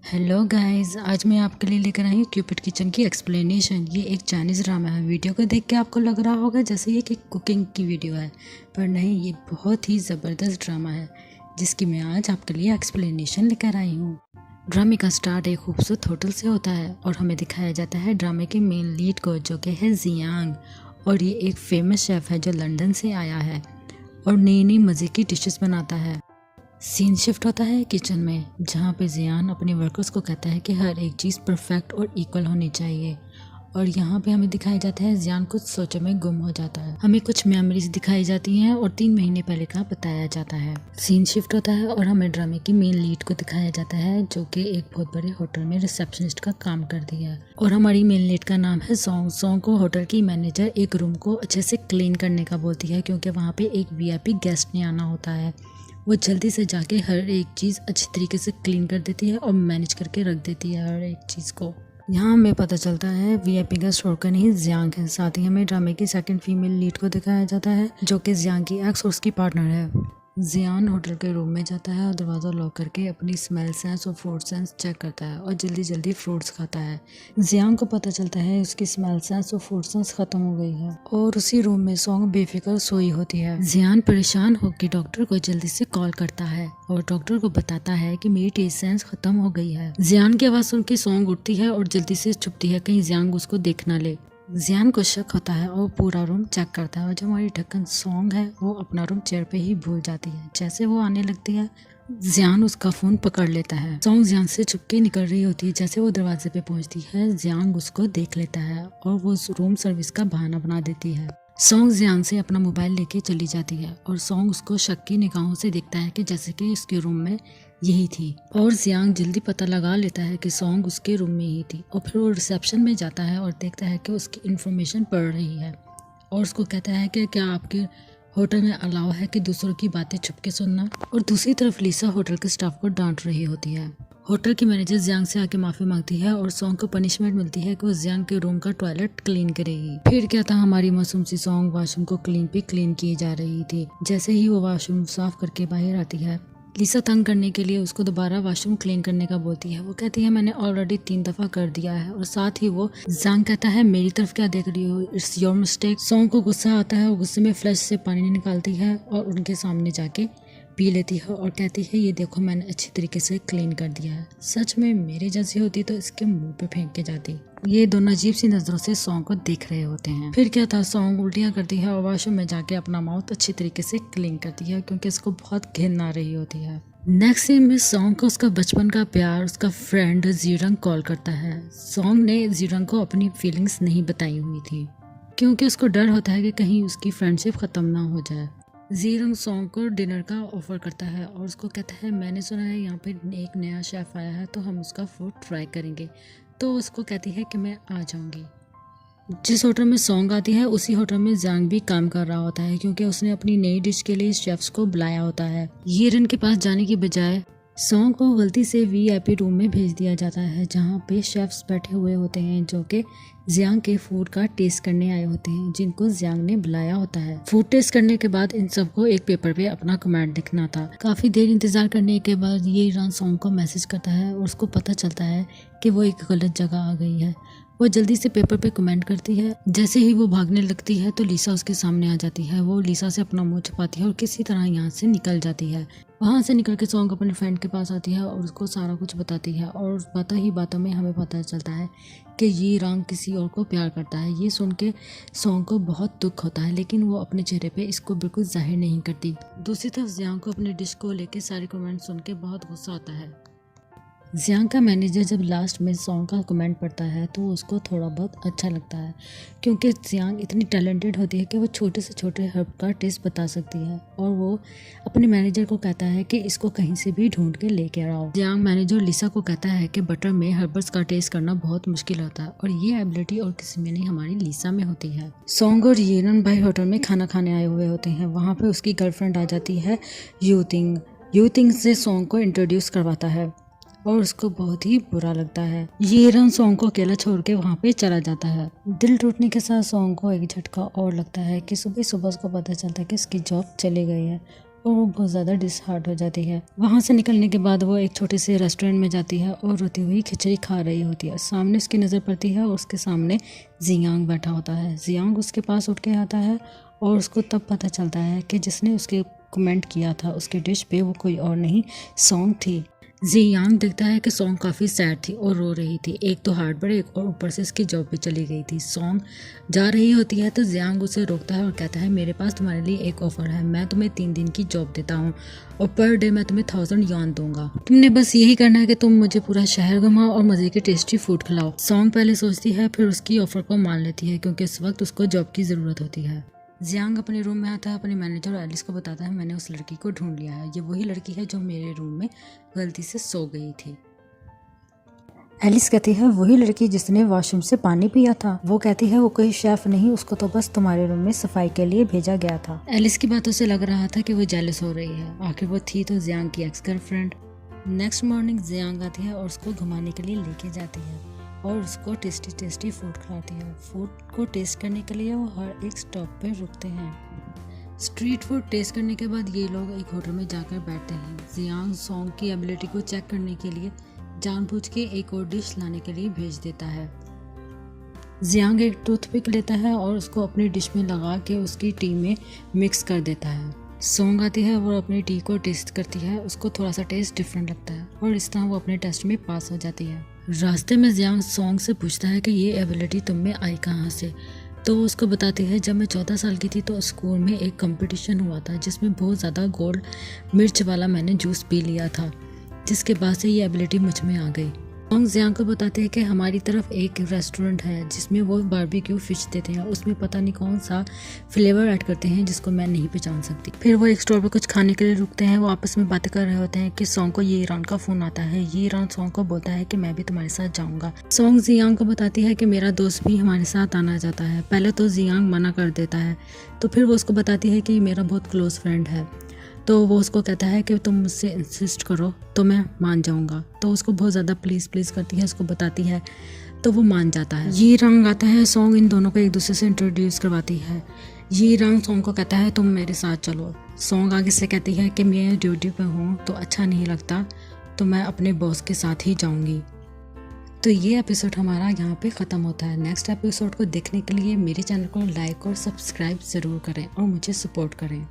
Hello guys, आज मैं आपके लिए लेकर आई हूँ क्यूपिड किचन की एक्सप्लेनेशन। ये एक चाइनीज़ ड्रामा है। वीडियो को देख के आपको लग रहा होगा जैसे ये कि कुकिंग की वीडियो है, पर नहीं, ये बहुत ही ज़बरदस्त ड्रामा है जिसकी मैं आज आपके लिए एक्सप्लेनेशन लेकर आई हूँ। ड्रामे का स्टार्ट एक खूबसूरत होटल से होता है और हमें दिखाया जाता है ड्रामे के मेन लीड को, जो कि है जियांग। और ये एक फेमस शेफ़ है जो लंदन से आया है और नई नई मज़े की डिशेस बनाता है। सीन शिफ्ट होता है किचन में, जहाँ पे जियान अपने वर्कर्स को कहता है कि हर एक चीज़ परफेक्ट और इक्वल होनी चाहिए। और यहाँ पे हमें दिखाया जाता है जियान कुछ सोचों में गुम हो जाता है। हमें कुछ मेमोरीज दिखाई जाती हैं और 3 महीने पहले का बताया जाता है। सीन शिफ्ट होता है और हमें ड्रामे की मेन लीड को दिखाया जाता है, जो कि एक बहुत बड़े होटल में रिसेप्शनिस्ट का काम करती है। और हमारी मेन लीड का नाम है सॉन्ग। सॉन्ग को होटल की मैनेजर एक रूम को अच्छे से क्लीन करने का बोलती है, क्योंकि वहाँ पे एक वीआईपी गेस्ट ने आना होता है। वो जल्दी से जाके हर एक चीज़ अच्छी तरीके से क्लीन कर देती है और मैनेज करके रख देती है हर एक चीज़ को। यहाँ हमें पता चलता है वीआईपी का स्टोर नहीं जियांग है। साथ ही हमें ड्रामे की सेकंड फीमेल लीड को दिखाया जाता है, जो कि जियांग की एक्स और उसकी पार्टनर है। जियान होटल के रूम में जाता है और दरवाज़ा लॉक करके अपनी स्मेल सेंस और फ्रूट सेंस चेक करता है और जल्दी जल्दी फ्रूट्स खाता है। जियांग को पता चलता है उसकी स्मेल सेंस और फ्रूट सेंस खत्म हो गई है और उसी रूम में सॉन्ग बेफिक्र सोई होती है। जियान परेशान होकर डॉक्टर को जल्दी से कॉल करता है और डॉक्टर को बताता है कि मेरी टेस्ट सेंस खत्म हो गई है। जियान की आवाज़ सुन के सॉन्ग उठती है और जल्दी से छुपती है, कहीं जियांग उसको देख ना ले। जियान को शक होता है और पूरा रूम चेक करता है और जो हमारी ढक्कन सॉन्ग है वो अपना रूम चेयर पे ही भूल जाती है। जैसे वो आने लगती है, जियान उसका फोन पकड़ लेता है। सॉन्ग जियान से चुपके निकल रही होती है। जैसे वो दरवाजे पे पहुंचती है, जियान उसको देख लेता है और वो रूम सर्विस का बहाना बना देती है। सॉन्ग जियान से अपना मोबाइल लेके चली जाती है और सॉन्ग उसको शक की निगाहों से देखता है कि जैसे कि उसके रूम में यही थी। और जियांग जल्दी पता लगा लेता है कि सॉन्ग उसके रूम में ही थी और फिर वो रिसेप्शन में जाता है और देखता है कि उसकी इन्फॉर्मेशन पढ़ रही है और उसको कहता है कि क्या आपके होटल में अलाउ है कि दूसरों की बातें छुप के सुनना। और दूसरी तरफ लीसा होटल के स्टाफ को डांट रही होती है। होटल की मैनेजर जियांग से आके माफी मांगती है और सॉन्ग को पनिशमेंट मिलती है कि वो जियांग के रूम का टॉयलेट क्लीन करेगी। फिर क्या था, हमारी मासूम सी सॉन्ग वॉशरूम को क्लीन की जा रही थी। जैसे ही वो वॉशरूम साफ करके बाहर आती है, लीसा तंग करने के लिए उसको दोबारा वॉशरूम क्लीन करने का बोलती है। वो कहती है मैंने ऑलरेडी 3 दफा कर दिया है। और साथ ही वो जियांग कहता है मेरी तरफ क्या देख रही हो, इट्स योर मिस्टेक। सॉन्ग को गुस्सा आता है और गुस्से में फ्लश से पानी निकालती है और उनके सामने जाके पी लेती है और कहती है ये देखो मैंने अच्छी तरीके से क्लीन कर दिया है। सच में मेरे जैसी होती तो इसके मुंह पे फेंक के जाती। ये दोनों अजीब सी नजरों से सॉन्ग को देख रहे होते हैं। फिर क्या था, सॉन्ग उल्टियां करती है और वॉशरूम में जाके अपना माउथ अच्छी तरीके से क्लीन करती है, क्योंकि इसको बहुत घिन आ रही होती है। नेक्स्ट सीन में सॉन्ग को उसका बचपन का प्यार, उसका फ्रेंड जीरंग कॉल करता है। सॉन्ग ने जीरंग को अपनी फीलिंग्स नहीं बताई हुई थी, क्योंकि उसको डर होता है कि कहीं उसकी फ्रेंडशिप खत्म ना हो जाए। जीरंग सॉन्ग को डिनर का ऑफर करता है और उसको कहता है मैंने सुना है यहाँ पे एक नया शेफ आया है तो हम उसका फूड ट्राई करेंगे। तो उसको कहती है कि मैं आ जाऊंगी। जिस होटल में सॉन्ग आती है उसी होटल में जियांग भी काम कर रहा होता है, क्योंकि उसने अपनी नई डिश के लिए शेफ्स को बुलाया होता है। यीरन के पास जाने की बजाय सॉन्ग को गलती से वीआईपी रूम में भेज दिया जाता है, जहाँ पे शेफ्स बैठे हुए होते हैं जो कि जियांग के फूड का टेस्ट करने आए होते हैं, जिनको जियांग ने बुलाया होता है। फूड टेस्ट करने के बाद इन सबको एक पेपर पे अपना कमेंट लिखना था। काफी देर इंतजार करने के बाद ये ईरान सॉन्ग को मैसेज करता है और उसको पता चलता है कि वो एक गलत जगह आ गई है। वो जल्दी से पेपर पे कमेंट करती है। जैसे ही वो भागने लगती है तो लीसा उसके सामने आ जाती है। वो लीसा से अपना मुंह छुपाती है और किसी तरह यहाँ से निकल जाती है। वहाँ से निकल के सॉन्ग अपने फ्रेंड के पास आती है और उसको सारा कुछ बताती है। और बातों ही बातों में हमें पता चलता है कि ये रंग किसी और को प्यार करता है। ये सुन के सॉन्ग को बहुत दुख होता है, लेकिन वो अपने चेहरे पे इसको बिल्कुल जाहिर नहीं करती। दूसरी तरफ जियांग को अपने डिश को लेके सारे कमेंट सुन के बहुत गुस्सा आता है। जियांग का मैनेजर जब लास्ट में सॉन्ग का कमेंट पढ़ता है तो उसको थोड़ा बहुत अच्छा लगता है, क्योंकि जियांग इतनी टैलेंटेड होती है कि वो छोटे से छोटे हर्ब का टेस्ट बता सकती है। और वो अपने मैनेजर को कहता है कि इसको कहीं से भी ढूंढ के लेके आओ। जियांग मैनेजर लिसा को कहता है कि बटर में हर्बल्स का टेस्ट करना बहुत मुश्किल होता है और ये एबिलिटी और किसी में नहीं, हमारी लिसा में होती है। सॉन्ग और येरन भाई होटल में खाना खाने आए हुए होते हैं। वहाँ पे उसकी गर्लफ्रेंड आ जाती है यूतिंग से सॉन्ग को इंट्रोड्यूस करवाता है और उसको बहुत ही बुरा लगता है। ये रन सॉन्ग को अकेला छोड़ के वहाँ पे चला जाता है। दिल टूटने के साथ सॉन्ग को एक झटका और लगता है कि सुबह सुबह उसको पता चलता है कि उसकी जॉब चली गई है और वो बहुत ज़्यादा डिसहार्ट हो जाती है। वहाँ से निकलने के बाद वो एक छोटे से रेस्टोरेंट में जाती है और रोती हुई खिचड़ी खा रही होती है। सामने उसकी नज़र पड़ती है और उसके सामने जियांग बैठा होता है। जियांग उसके पास उठ के आता है और उसको तब पता चलता है कि जिसने उसके कमेंट किया था उसके डिश पे वो कोई और नहीं सॉन्ग थी। जियांग देखता है कि सॉन्ग काफ़ी सैड थी और रो रही थी। एक तो हार्ट ब्रेक और ऊपर से इसकी जॉब भी चली गई थी। सॉन्ग जा रही होती है तो जियांग उसे रोकता है और कहता है मेरे पास तुम्हारे लिए एक ऑफर है, मैं तुम्हें 3 दिन की जॉब देता हूँ और पर डे मैं तुम्हें 1000 यॉन दूंगा। तुमने बस यही करना है कि तुम मुझे पूरा शहर घुमाओ और मजे के टेस्टी फूड खिलाओ। सॉन्ग पहले सोचती है फिर उसकी ऑफर को मान लेती है क्योंकि इस वक्त उसको जॉब की ज़रूरत होती है। जियांग अपने रूम में आता है, अपने मैनेजर एलिस को बताता है मैंने उस लड़की को ढूंढ लिया है, ये वही लड़की है जो मेरे रूम में गलती से सो गई थी। एलिस कहती है वही लड़की जिसने वॉशरूम से पानी पिया था। वो कहती है वो कोई शेफ नहीं, उसको तो बस तुम्हारे रूम में सफाई के लिए भेजा गया था। एलिस की बातों से लग रहा था कि वो जेलस हो रही है, आखिर वो थी तो जियांग की ex girlfriend. Next morning Jiang आती है और उसको घुमाने के लिए लेके जाती है और उसको टेस्टी टेस्टी फूड खिलाती है। फूड को टेस्ट करने के लिए वो हर एक स्टॉप पे रुकते हैं। स्ट्रीट फूड टेस्ट करने के बाद ये लोग एक होटल में जाकर बैठते हैं। जियांग सॉन्ग की एबिलिटी को चेक करने के लिए जानबूझ के एक और डिश लाने के लिए भेज देता है। जियांग एक टूथपिक लेता है और उसको अपनी डिश में लगा के उसकी टी में मिक्स कर देता है। सॉन्ग आती है वो अपनी टी को टेस्ट करती है, उसको थोड़ा सा टेस्ट डिफरेंट लगता है और इस तरह वो अपने टेस्ट में पास हो जाती है। रास्ते में जियांग सॉन्ग से पूछता है कि ये एबिलिटी तुम में आई कहाँ से। तो वो उसको बताती है जब मैं 14 साल की थी तो स्कूल में एक कंपटीशन हुआ था जिसमें बहुत ज़्यादा गोल्ड मिर्च वाला मैंने जूस पी लिया था, जिसके बाद से ये एबिलिटी मुझ में आ गई। सॉन्ग जियांग को बताते हैं कि हमारी तरफ एक रेस्टोरेंट है जिसमें वो बारबेक्यू फिश देते हैं, उसमें पता नहीं कौन सा फ्लेवर ऐड करते हैं जिसको मैं नहीं पहचान सकती। फिर वो एक स्टोर पर कुछ खाने के लिए रुकते हैं। वो आपस में बातें कर रहे होते हैं कि सॉन्ग को ये ईरान का फोन आता है। ये ईरान सॉन्ग को बोलता है कि मैं भी तुम्हारे साथ जाऊंगा। सॉन्ग जियांग को बताती है कि मेरा दोस्त भी हमारे साथ आना चाहता है। पहले तो जियांग मना कर देता है, तो फिर वो उसको बताती है कि मेरा बहुत क्लोज फ्रेंड है। तो वो उसको कहता है कि तुम मुझसे इंसिस्ट करो तो मैं मान जाऊंगा। तो उसको बहुत ज़्यादा प्लीज़ करती है, उसको बताती है तो वो मान जाता है। ये रंग आता है, सॉन्ग इन दोनों को एक दूसरे से इंट्रोड्यूस करवाती है। ये रंग सॉन्ग को कहता है तुम मेरे साथ चलो। सॉन्ग आगे से कहती है कि मैं ड्यूटी पर हूँ तो अच्छा नहीं लगता, तो मैं अपने बॉस के साथ ही जाऊँगी। तो ये एपिसोड हमारा यहाँ पे ख़त्म होता है। नेक्स्ट एपिसोड को देखने के लिए मेरे चैनल को लाइक और सब्सक्राइब ज़रूर करें और मुझे सपोर्ट करें।